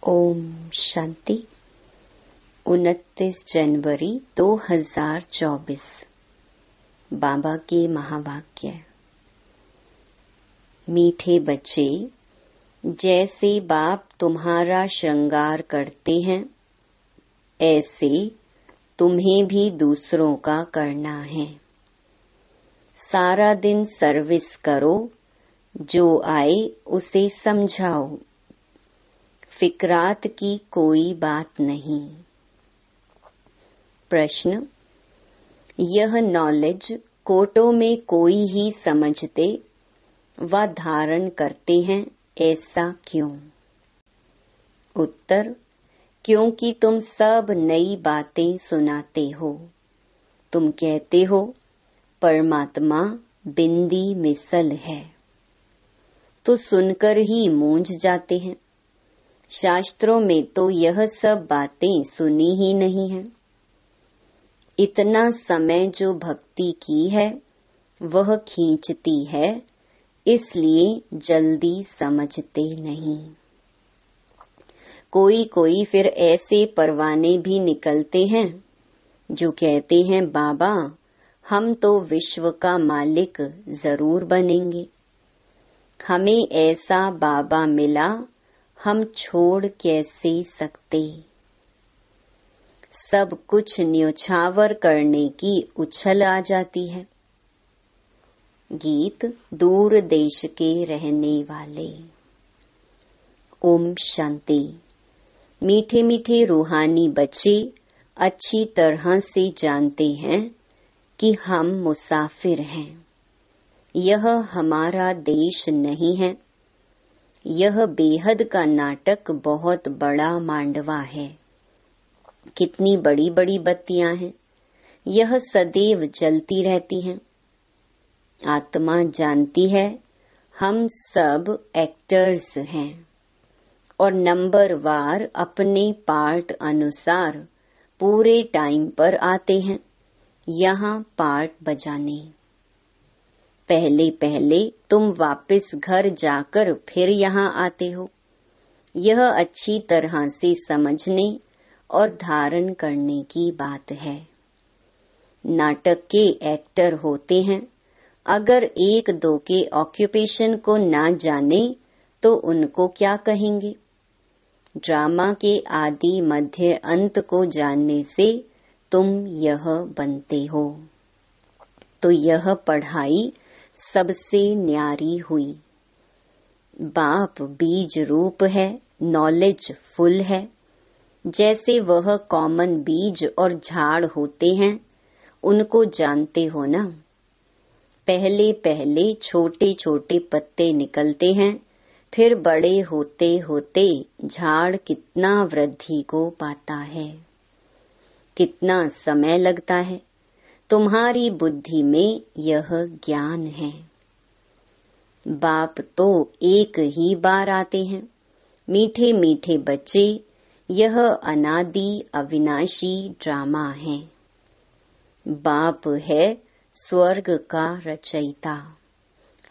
ओम शांति। 29 जनवरी 2024। बाबा के महावाक्य। मीठे बच्चे, जैसे बाप तुम्हारा श्रृंगार करते हैं, ऐसे तुम्हें भी दूसरों का करना है। सारा दिन सर्विस करो, जो आए उसे समझाओ। फिक्रात की कोई बात नहीं। प्रश्न: यह नॉलेज कोटों में कोई ही समझते व धारण करते हैं, ऐसा क्यों? उत्तर: क्योंकि तुम सब नई बातें सुनाते हो। तुम कहते हो परमात्मा बिंदी मिसल है, तो सुनकर ही मूंझ जाते हैं। शास्त्रों में तो यह सब बातें सुनी ही नहीं है। इतना समय जो भक्ति की है वह खींचती है, इसलिए जल्दी समझते नहीं। कोई कोई फिर ऐसे परवाने भी निकलते हैं जो कहते हैं बाबा, हम तो विश्व का मालिक जरूर बनेंगे। हमें ऐसा बाबा मिला, हम छोड़ कैसे सकते। सब कुछ न्योछावर करने की उछल आ जाती है। गीत दूर देश के रहने वाले। ओम शांति। मीठे मीठे रूहानी बच्चे अच्छी तरह से जानते हैं कि हम मुसाफिर हैं। यह हमारा देश नहीं है। यह बेहद का नाटक बहुत बड़ा मांडवा है। कितनी बड़ी बड़ी बत्तियां हैं, यह सदैव जलती रहती हैं। आत्मा जानती है हम सब एक्टर्स हैं और नंबर वार अपने पार्ट अनुसार पूरे टाइम पर आते हैं यहाँ पार्ट बजाने। पहले पहले तुम वापस घर जाकर फिर यहाँ आते हो। यह अच्छी तरह से समझने और धारण करने की बात है। नाटक के एक्टर होते हैं, अगर एक दो के ऑक्यूपेशन को ना जाने तो उनको क्या कहेंगे। ड्रामा के आदि मध्य अंत को जानने से तुम यह बनते हो। तो यह पढ़ाई सबसे न्यारी हुई। बाप बीज रूप है, नॉलेज फुल है। जैसे वह कॉमन बीज और झाड़ होते हैं, उनको जानते हो ना। पहले पहले छोटे छोटे पत्ते निकलते हैं, फिर बड़े होते होते झाड़ कितना वृद्धि को पाता है। कितना समय लगता है। तुम्हारी बुद्धि में यह ज्ञान है। बाप तो एक ही बार आते हैं। मीठे मीठे बच्चे, यह अनादि अविनाशी ड्रामा है। बाप है स्वर्ग का रचयिता,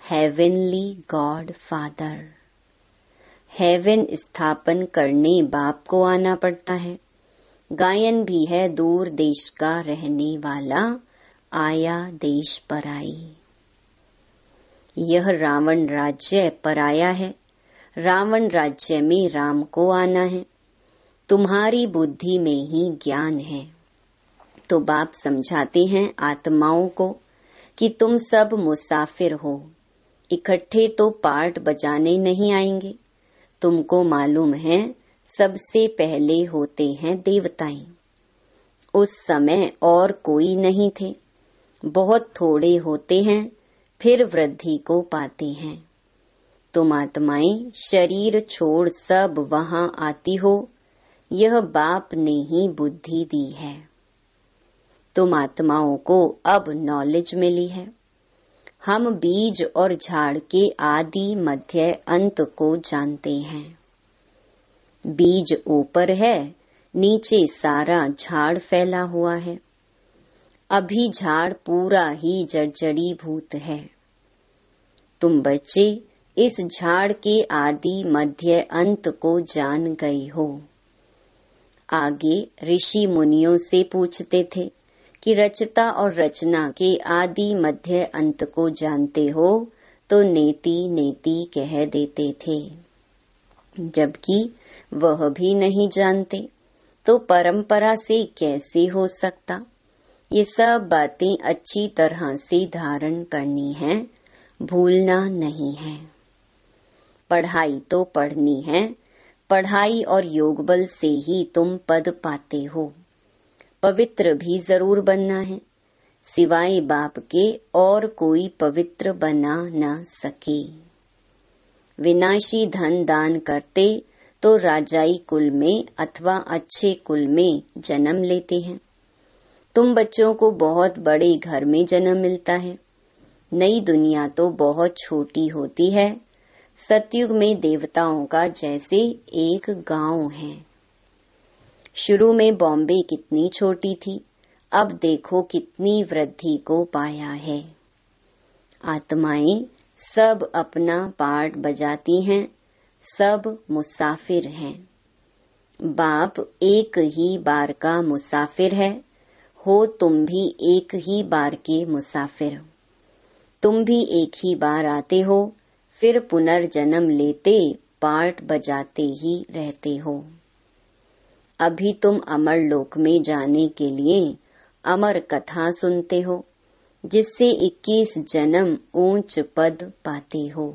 हेवनली गॉड फादर। हेवन स्थापन करने बाप को आना पड़ता है। गायन भी है दूर देश का रहने वाला, आया देश पराई। यह रावण राज्य पराया है। रावण राज्य में राम को आना है। तुम्हारी बुद्धि में ही ज्ञान है। तो बाप समझाते हैं आत्माओं को कि तुम सब मुसाफिर हो। इकट्ठे तो पार्ट बजाने नहीं आएंगे। तुमको मालूम है सबसे पहले होते हैं देवताएं। उस समय और कोई नहीं थे। बहुत थोड़े होते हैं, फिर वृद्धि को पाते हैं। तुम आत्माएं शरीर छोड़ सब वहां आती हो। यह बाप ने ही बुद्धि दी है। तुम आत्माओं को अब नॉलेज मिली है। हम बीज और झाड़ के आदि मध्य अंत को जानते हैं। बीज ऊपर है, नीचे सारा झाड़ फैला हुआ है। अभी झाड़ पूरा ही जर्जरीभूत है। तुम बच्चे इस झाड़ के आदि मध्य अंत को जान गए हो। आगे ऋषि मुनियों से पूछते थे कि रचता और रचना के आदि मध्य अंत को जानते हो, तो नेति नेति कह देते थे। जबकि वह भी नहीं जानते, तो परंपरा से कैसे हो सकता। ये सब बातें अच्छी तरह से धारण करनी है, भूलना नहीं है। पढ़ाई तो पढ़नी है, पढ़ाई और योग बल से ही तुम पद पाते हो। पवित्र भी जरूर बनना है, सिवाय बाप के और कोई पवित्र बना न सके। विनाशी धन दान करते तो राजाई कुल में अथवा अच्छे कुल में जन्म लेते हैं। तुम बच्चों को बहुत बड़े घर में जन्म मिलता है। नई दुनिया तो बहुत छोटी होती है। सतयुग में देवताओं का जैसे एक गांव है। शुरू में बॉम्बे कितनी छोटी थी, अब देखो कितनी वृद्धि को पाया है। आत्माएं सब अपना पार्ट बजाती हैं, सब मुसाफिर हैं। बाप एक ही बार का मुसाफिर है, हो तुम भी एक ही बार के मुसाफिर। तुम भी एक ही बार आते हो, फिर पुनर्जन्म लेते पार्ट बजाते ही रहते हो। अभी तुम अमर लोक में जाने के लिए अमर कथा सुनते हो, जिससे 21 जन्म ऊंच पद पाते हो।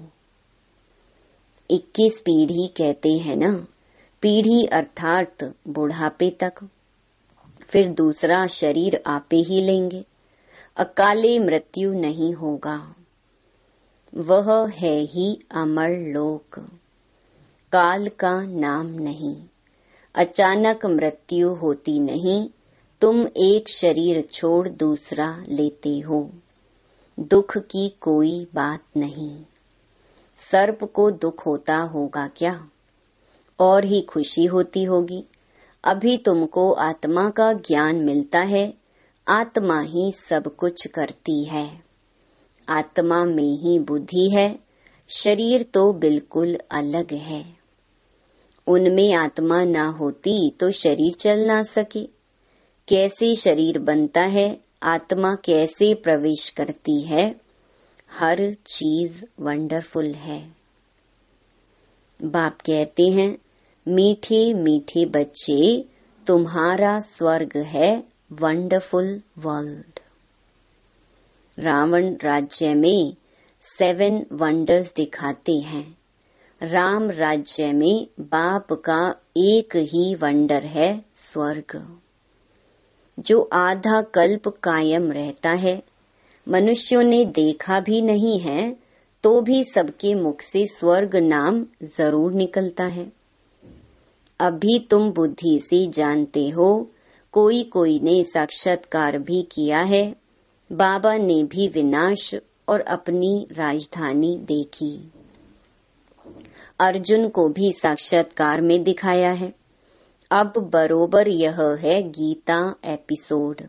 21 पीढ़ी कहते हैं ना, पीढ़ी अर्थात बुढ़ापे तक। फिर दूसरा शरीर आपे ही लेंगे, अकाले मृत्यु नहीं होगा। वह है ही अमर लोक, काल का नाम नहीं। अचानक मृत्यु होती नहीं, तुम एक शरीर छोड़ दूसरा लेते हो। दुख की कोई बात नहीं। सर्प को दुख होता होगा क्या? और ही खुशी होती होगी। अभी तुमको आत्मा का ज्ञान मिलता है, आत्मा ही सब कुछ करती है। आत्मा में ही बुद्धि है, शरीर तो बिल्कुल अलग है। उनमें आत्मा ना होती तो शरीर चल ना सके। कैसे शरीर बनता है, आत्मा कैसे प्रवेश करती है, हर चीज वंडरफुल है। बाप कहते हैं, मीठे मीठे बच्चे, तुम्हारा स्वर्ग है वंडरफुल वर्ल्ड। रावण राज्य में 7 वंडर्स दिखाते हैं। राम राज्य में बाप का एक ही वंडर है, स्वर्ग, जो आधा कल्प कायम रहता है। मनुष्यों ने देखा भी नहीं है, तो भी सबके मुख से स्वर्ग नाम जरूर निकलता है। अभी तुम बुद्धि से जानते हो, कोई कोई ने साक्षात्कार भी किया है। बाबा ने भी विनाश और अपनी राजधानी देखी। अर्जुन को भी साक्षात्कार में दिखाया है। अब बरोबर यह है गीता एपिसोड।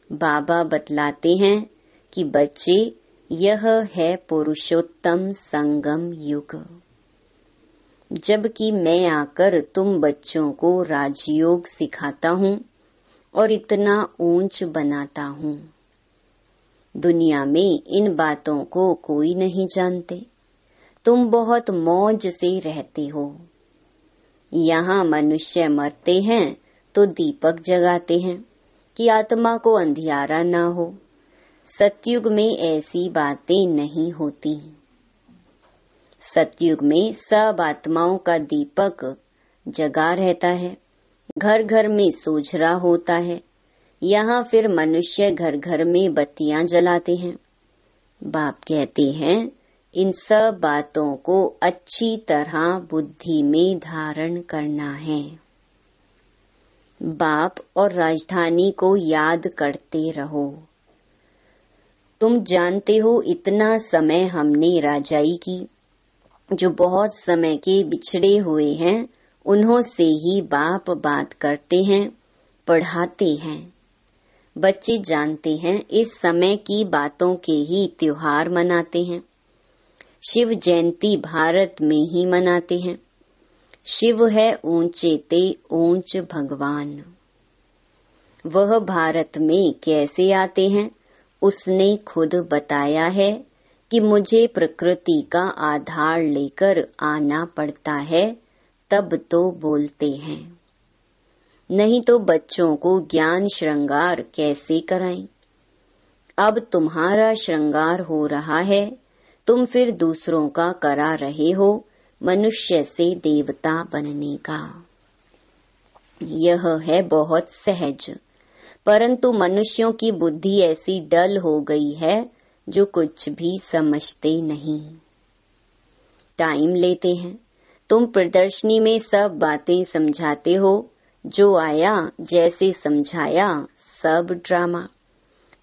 बाबा बतलाते हैं कि बच्चे, यह है पुरुषोत्तम संगम युग। जबकि मैं आकर तुम बच्चों को राजयोग सिखाता हूँ और इतना ऊंच बनाता हूँ। दुनिया में इन बातों को कोई नहीं जानते। तुम बहुत मौज से रहते हो। यहाँ मनुष्य मरते हैं तो दीपक जगाते हैं कि आत्मा को अंधियारा ना हो। सतयुग में ऐसी बातें नहीं होती। सतयुग में सब आत्माओं का दीपक जगा रहता है, घर घर में सोझरा होता है। यहाँ फिर मनुष्य घर घर में बत्तियां जलाते हैं। बाप कहते हैं, इन सब बातों को अच्छी तरह बुद्धि में धारण करना है। बाप और राजधानी को याद करते रहो। तुम जानते हो, इतना समय हमने राजाई की। जो बहुत समय के बिछड़े हुए हैं, उन्हों से ही बाप बात करते हैं, पढ़ाते हैं। बच्चे जानते हैं, इस समय की बातों के ही त्योहार मनाते हैं। शिव जयंती भारत में ही मनाते हैं। शिव है ऊंचे ते ऊंच भगवान। वह भारत में कैसे आते हैं उसने खुद बताया है कि मुझे प्रकृति का आधार लेकर आना पड़ता है, तब तो बोलते हैं। नहीं तो बच्चों को ज्ञान श्रृंगार कैसे कराएं? अब तुम्हारा श्रृंगार हो रहा है, तुम फिर दूसरों का करा रहे हो मनुष्य से देवता बनने का। यह है बहुत सहज, परंतु मनुष्यों की बुद्धि ऐसी डल हो गई है जो कुछ भी समझते नहीं। टाइम लेते हैं। तुम प्रदर्शनी में सब बातें समझाते हो, जो आया जैसे समझाया, सब ड्रामा।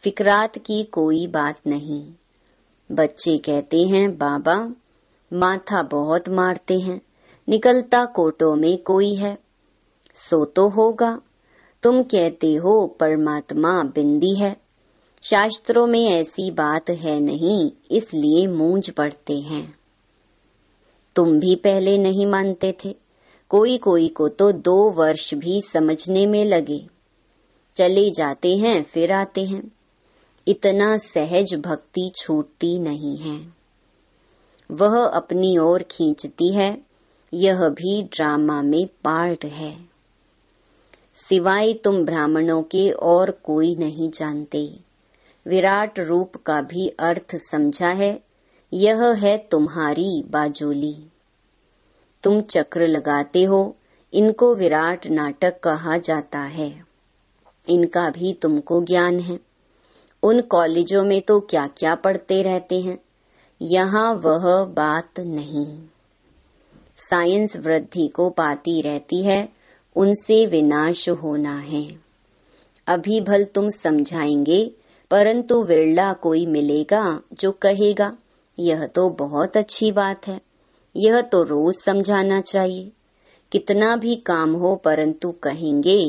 फिक्रात की कोई बात नहीं। बच्चे कहते हैं बाबा माथा बहुत मारते हैं, निकलता कोटों में कोई है। सो तो होगा। तुम कहते हो परमात्मा बिंदी है। शास्त्रों में ऐसी बात है नहीं, इसलिए मूंझ पड़ते हैं। तुम भी पहले नहीं मानते थे। कोई कोई को तो 2 वर्ष भी समझने में लगे। चले जाते हैं फिर आते हैं। इतना सहज भक्ति छूटती नहीं है। वह अपनी ओर खींचती है। यह भी ड्रामा में पार्ट है। सिवाय तुम ब्राह्मणों के और कोई नहीं जानते। विराट रूप का भी अर्थ समझा है। यह है तुम्हारी बाजोली। तुम चक्र लगाते हो, इनको विराट नाटक कहा जाता है। इनका भी तुमको ज्ञान है। उन कॉलेजों में तो क्या क्या पढ़ते रहते हैं, यहाँ वह बात नहीं। साइंस वृद्धि को पाती रहती है, उनसे विनाश होना है। अभी भल तुम समझाएंगे, परंतु विरला कोई मिलेगा जो कहेगा यह तो बहुत अच्छी बात है, यह तो रोज समझाना चाहिए। कितना भी काम हो परंतु कहेंगे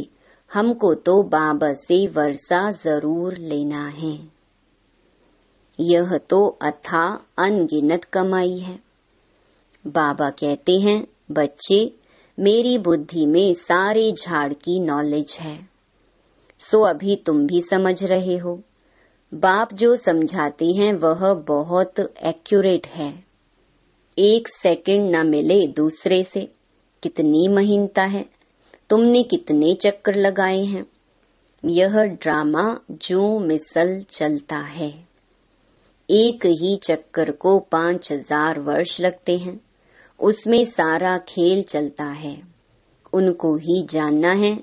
हमको तो बाबा से वर्षा जरूर लेना है। यह तो अथाह अनगिनत कमाई है। बाबा कहते हैं बच्चे मेरी बुद्धि में सारे झाड़ की नॉलेज है। सो अभी तुम भी समझ रहे हो। बाप जो समझाते हैं वह बहुत एक्यूरेट है। 1 सेकंड न मिले दूसरे से। कितनी महीनता है। तुमने कितने चक्कर लगाए हैं। यह ड्रामा जो मिसल चलता है। एक ही चक्कर को 5000 वर्ष लगते हैं। उसमें सारा खेल चलता है। उनको ही जानना है।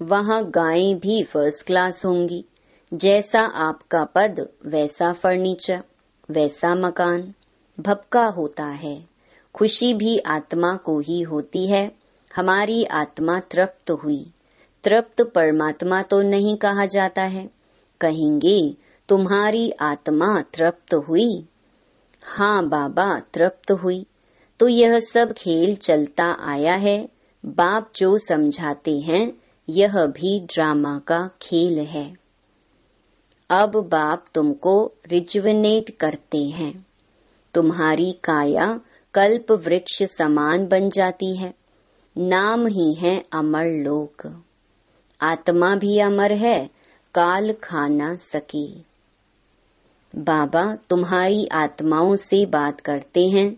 वहाँ गायें भी फर्स्ट क्लास होंगी। जैसा आपका पद वैसा फर्नीचर, वैसा मकान। भपका होता है। खुशी भी आत्मा को ही होती है। हमारी आत्मा तृप्त हुई। तृप्त परमात्मा तो नहीं कहा जाता है। कहेंगे तुम्हारी आत्मा तृप्त हुई। हाँ बाबा तृप्त हुई। तो यह सब खेल चलता आया है। बाप जो समझाते हैं यह भी ड्रामा का खेल है। अब बाप तुमको रिजुविनेट करते हैं। तुम्हारी काया कल्प वृक्ष समान बन जाती है। नाम ही है अमर लोक। आत्मा भी अमर है, काल खा ना सके। बाबा तुम्हारी आत्माओं से बात करते हैं।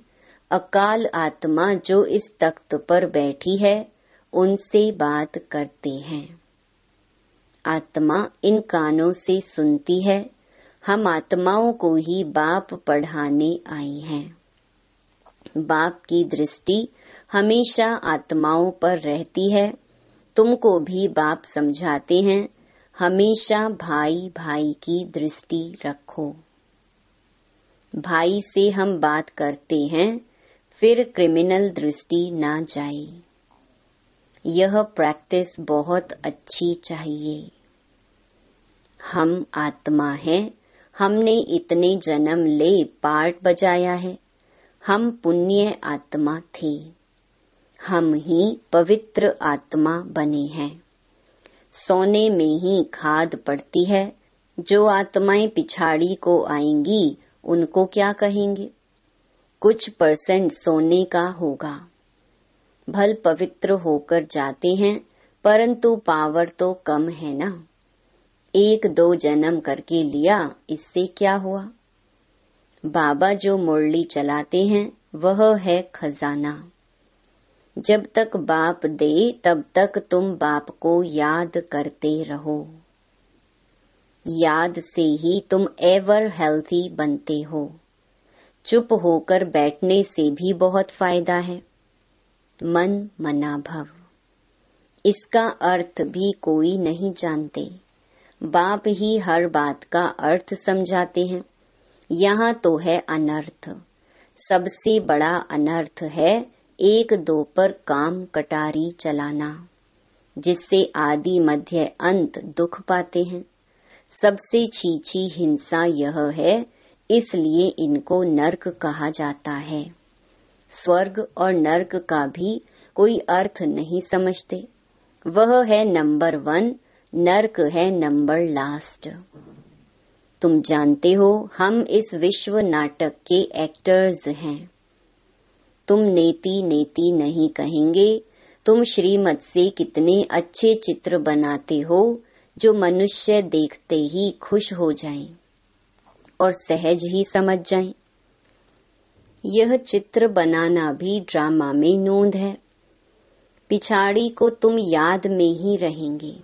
अकाल आत्मा जो इस तख्त पर बैठी है उनसे बात करते हैं। आत्मा इन कानों से सुनती है। हम आत्माओं को ही बाप पढ़ाने आई हैं। बाप की दृष्टि हमेशा आत्माओं पर रहती है। तुमको भी बाप समझाते हैं हमेशा भाई भाई की दृष्टि रखो। भाई से हम बात करते हैं, फिर क्रिमिनल दृष्टि ना जाए। यह प्रैक्टिस बहुत अच्छी चाहिए। हम आत्मा हैं। हमने इतने जन्म ले पार्ट बजाया है। हम पुण्य आत्मा थे। हम ही पवित्र आत्मा बने हैं। सोने में ही खाद पड़ती है। जो आत्माएं पिछाड़ी को आएंगी उनको क्या कहेंगे। कुछ % सोने का होगा। भल पवित्र होकर जाते हैं, परंतु पावर तो कम है ना। 1-2 जन्म करके लिया, इससे क्या हुआ। बाबा जो मुरली चलाते हैं वह है खजाना। जब तक बाप दे तब तक तुम बाप को याद करते रहो। याद से ही तुम एवर हेल्थी बनते हो। चुप होकर बैठने से भी बहुत फायदा है। मन मना भव, इसका अर्थ भी कोई नहीं जानते। बाप ही हर बात का अर्थ समझाते हैं। यहाँ तो है अनर्थ। सबसे बड़ा अनर्थ है 1-2 पर काम कटारी चलाना, जिससे आदि मध्य अंत दुख पाते हैं। सबसे छीछी हिंसा यह है, इसलिए इनको नर्क कहा जाता है। स्वर्ग और नर्क का भी कोई अर्थ नहीं समझते। वह है नंबर 1, नर्क है नंबर लास्ट। तुम जानते हो हम इस विश्व नाटक के एक्टर्स हैं। तुम नेति नेति नहीं कहेंगे। तुम श्रीमत से कितने अच्छे चित्र बनाते हो जो मनुष्य देखते ही खुश हो जाएं और सहज ही समझ जाएं। यह चित्र बनाना भी ड्रामा में नोंद है। पिछाड़ी को तुम याद में ही रहेंगे।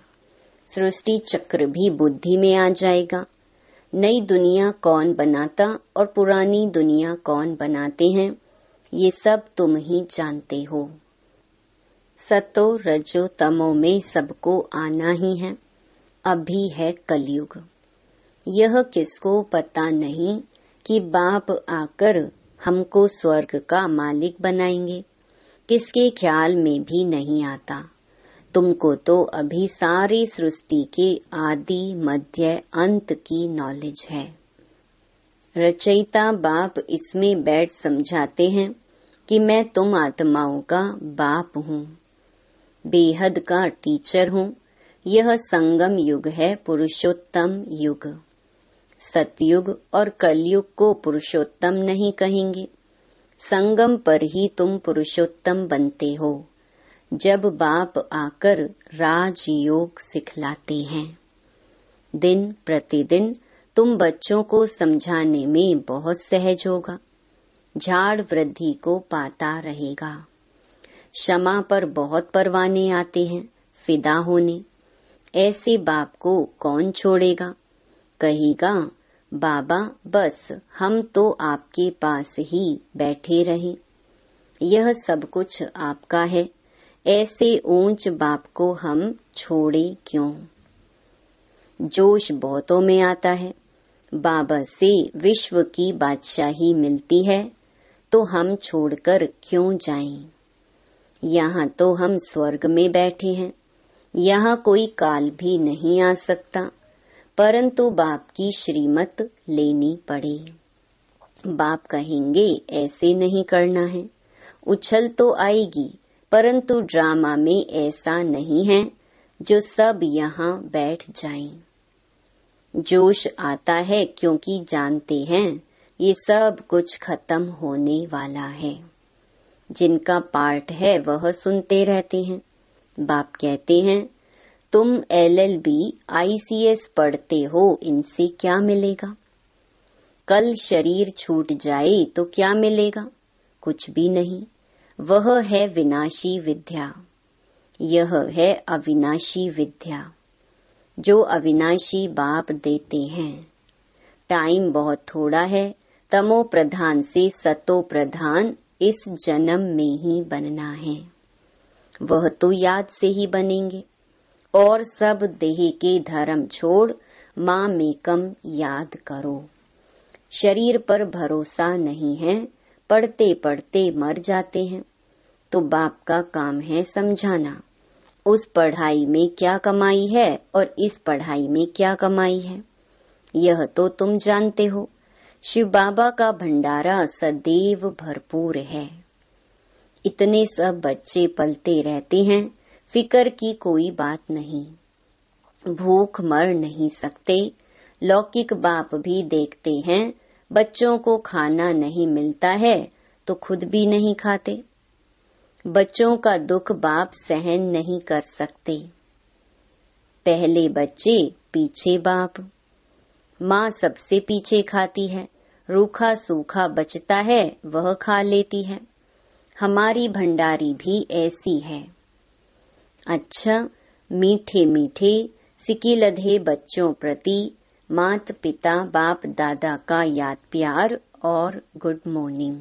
सृष्टि चक्र भी बुद्धि में आ जाएगा। नई दुनिया कौन बनाता और पुरानी दुनिया कौन बनाते हैं, ये सब तुम ही जानते हो। सतो रजो तमो में सबको आना ही है। अभी है कलयुग। यह किसको पता नहीं कि बाप आकर हमको स्वर्ग का मालिक बनाएंगे। किसके ख्याल में भी नहीं आता। तुमको तो अभी सारी सृष्टि के आदि मध्य अंत की नॉलेज है। रचयिता बाप इसमें बैठ समझाते हैं कि मैं तुम आत्माओं का बाप हूँ, बेहद का टीचर हूँ। यह संगम युग है, पुरुषोत्तम युग। सतयुग और कलयुग को पुरुषोत्तम नहीं कहेंगे। संगम पर ही तुम पुरुषोत्तम बनते हो, जब बाप आकर राजयोग सिखलाते हैं। दिन प्रतिदिन तुम बच्चों को समझाने में बहुत सहज होगा। झाड़ वृद्धि को पाता रहेगा। क्षमा पर बहुत परवाने आते हैं फिदा होने। ऐसे बाप को कौन छोड़ेगा। कहेगा बाबा बस हम तो आपके पास ही बैठे रहें, यह सब कुछ आपका है। ऐसे ऊंच बाप को हम छोड़े क्यों। जोश बहुतों में आता है। बाबा से विश्व की बादशाही मिलती है तो हम छोड़कर क्यों जाएं। यहाँ तो हम स्वर्ग में बैठे हैं। यहाँ कोई काल भी नहीं आ सकता, परंतु बाप की श्रीमत लेनी पड़े। बाप कहेंगे ऐसे नहीं करना है। उछल तो आएगी, परंतु ड्रामा में ऐसा नहीं है जो सब यहाँ बैठ जाएं। जोश आता है क्योंकि जानते हैं ये सब कुछ खत्म होने वाला है। जिनका पार्ट है वह सुनते रहते हैं। बाप कहते हैं तुम LLB ICS पढ़ते हो, इनसे क्या मिलेगा। कल शरीर छूट जाए तो क्या मिलेगा, कुछ भी नहीं। वह है विनाशी विद्या, यह है अविनाशी विद्या जो अविनाशी बाप देते हैं। टाइम बहुत थोड़ा है। तमो प्रधान से सतो प्रधान इस जन्म में ही बनना है। वह तो याद से ही बनेंगे। और सब देह के धर्म छोड़ माँ मेकम याद करो। शरीर पर भरोसा नहीं है, पढ़ते पढ़ते मर जाते हैं। तो बाप का काम है समझाना। उस पढ़ाई में क्या कमाई है और इस पढ़ाई में क्या कमाई है, यह तो तुम जानते हो। शिव बाबा का भंडारा सदैव भरपूर है। इतने सब बच्चे पलते रहते हैं, फिकर की कोई बात नहीं। भूख मर नहीं सकते। लौकिक बाप भी देखते हैं बच्चों को खाना नहीं मिलता है तो खुद भी नहीं खाते। बच्चों का दुख बाप सहन नहीं कर सकते। पहले बच्चे पीछे बाप। माँ सबसे पीछे खाती है, रूखा सूखा बचता है वह खा लेती है। हमारी भंडारी भी ऐसी है। अच्छा, मीठे मीठे सिकिलधे बच्चों प्रति मात पिता बाप दादा का याद प्यार और गुड मॉर्निंग।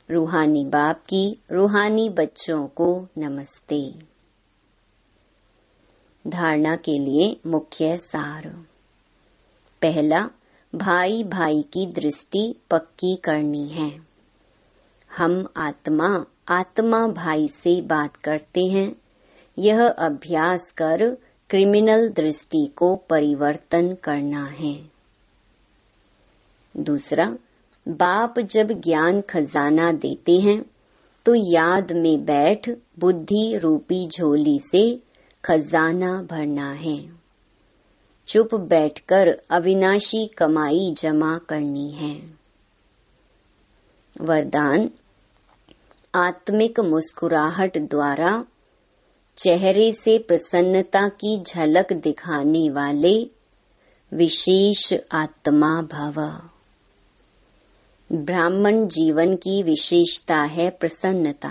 रूहानी बाप की रूहानी बच्चों को नमस्ते। धारणा के लिए मुख्य सार। पहला, भाई भाई की दृष्टि पक्की करनी है। हम आत्मा आत्मा भाई से बात करते हैं। यह अभ्यास कर क्रिमिनल दृष्टि को परिवर्तन करना है। दूसरा, बाप जब ज्ञान खजाना देते हैं तो याद में बैठ बुद्धि रूपी झोली से खजाना भरना है। चुप बैठकर अविनाशी कमाई जमा करनी है। वरदान, आत्मिक मुस्कुराहट द्वारा चेहरे से प्रसन्नता की झलक दिखाने वाले विशेष आत्मा भव। ब्राह्मण जीवन की विशेषता है प्रसन्नता।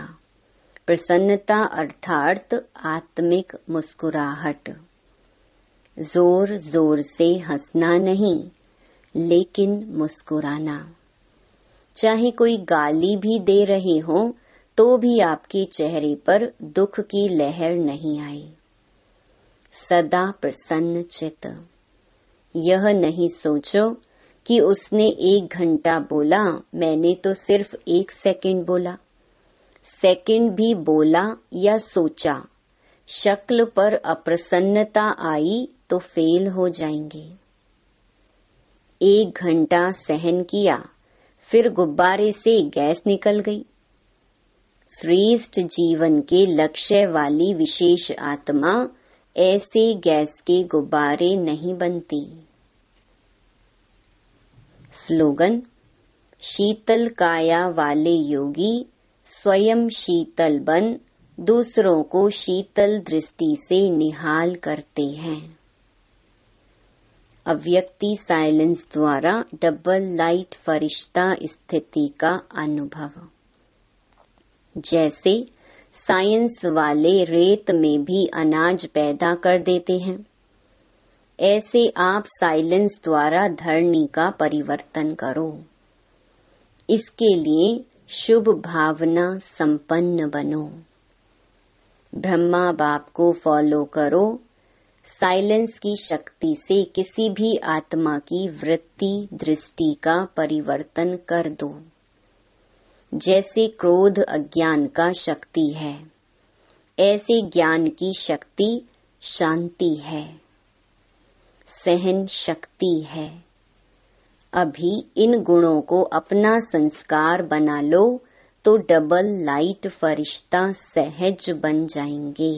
प्रसन्नता अर्थात आत्मिक मुस्कुराहट। जोर जोर से हंसना नहीं, लेकिन मुस्कुराना। चाहे कोई गाली भी दे रहे हो तो भी आपके चेहरे पर दुख की लहर नहीं आई। सदा प्रसन्न चित्त। यह नहीं सोचो कि उसने 1 घंटा बोला, मैंने तो सिर्फ 1 सेकंड बोला। सेकंड भी बोला या सोचा, शक्ल पर अप्रसन्नता आई तो फेल हो जाएंगे। 1 घंटा सहन किया, फिर गुब्बारे से गैस निकल गई। श्रेष्ठ जीवन के लक्ष्य वाली विशेष आत्मा ऐसे गैस के गुब्बारे नहीं बनती। स्लोगन, शीतल काया वाले योगी स्वयं शीतल बन दूसरों को शीतल दृष्टि से निहाल करते हैं। अव्यक्ति साइलेंस द्वारा डबल लाइट फरिश्ता स्थिति का अनुभव। जैसे साइंस वाले रेत में भी अनाज पैदा कर देते हैं, ऐसे आप साइलेंस द्वारा धरणी का परिवर्तन करो। इसके लिए शुभ भावना संपन्न बनो। ब्रह्मा बाप को फॉलो करो। साइलेंस की शक्ति से किसी भी आत्मा की वृत्ति दृष्टि का परिवर्तन कर दो। जैसे क्रोध अज्ञान का शक्ति है, ऐसे ज्ञान की शक्ति शांति है, सहन शक्ति है। अभी इन गुणों को अपना संस्कार बना लो तो डबल लाइट फरिश्ता सहज बन जाएंगे।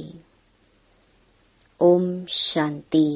ओम शांति।